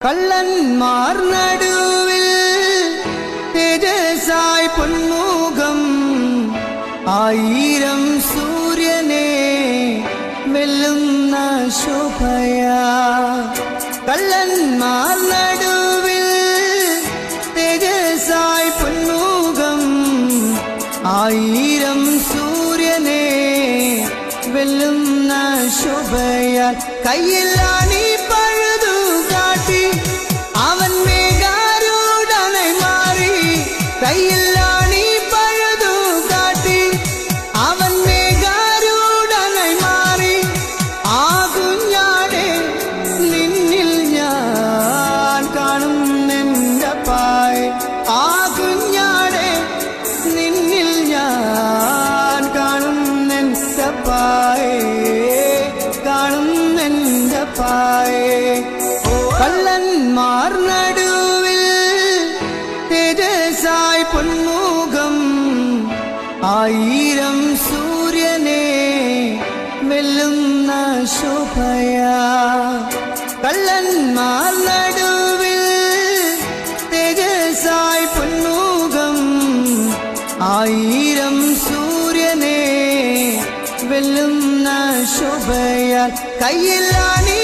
കള്ളന്മാർ നടുവിൽ തേജസായി പൊന്മുഖം ആയിരം സൂര്യനെ വെല്ലുന്ന ശോഭയാ. കള്ളന്മാർ നടുവിൽ തേജസായി പൊന്മുഖം ആയിരം സൂര്യനെ വെല്ലുന്ന ശോഭയാ. കയ്യിലാണി പഴുതു കാട്ടി അവൻ മേഘാരൂഢനായി മാറി. കയ്യിലാണി പഴുതു കാട്ടി അവൻ മേഘാരൂഢനായി മാറി. ആ കുഞ്ഞാടെ നിന്നിൽ ഞാൻ കാണുന്നെന്റെ പായ്. ആ കുഞ്ഞാടെ നിന്നിൽ ഞാൻ കാണുന്നെന്റെ പായ്, കാണുന്നെന്റെ പായ്. കള്ളന്മാർ നടുവിൽ തേജസായി പൊന്മുഖം ആയിരം സൂര്യനെ വെല്ലുന്ന ശോഭയാ. കള്ളന്മാർ നടുവിൽ തേജസായി പൊന്മുഖം ആയിരം സൂര്യനെ വെല്ലുന്ന ശോഭയാ. കയ്യിലാണി